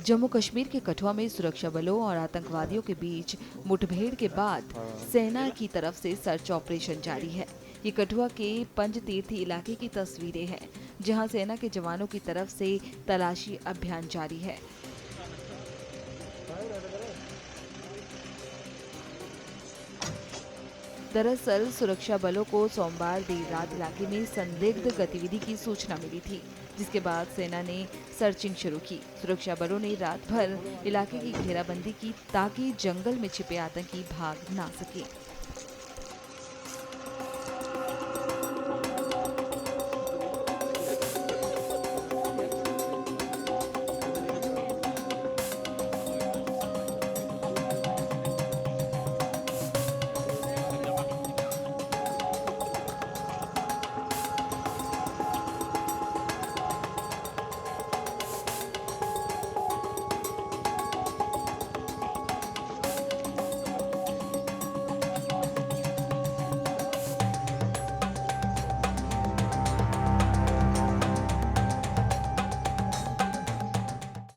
जम्मू कश्मीर के कठुआ में सुरक्षा बलों और आतंकवादियों के बीच मुठभेड़ के बाद सेना की तरफ से सर्च ऑपरेशन जारी है। ये कठुआ के पंजतीर्थी इलाके की तस्वीरें हैं, जहां सेना के जवानों की तरफ से तलाशी अभियान जारी है। दरअसल सुरक्षा बलों को सोमवार देर रात इलाके में संदिग्ध गतिविधि की सूचना मिली थी, जिसके बाद सेना ने सर्चिंग शुरू की। सुरक्षा बलों ने रात भर इलाके की घेराबंदी की ताकि जंगल में छिपे आतंकी भाग ना सके।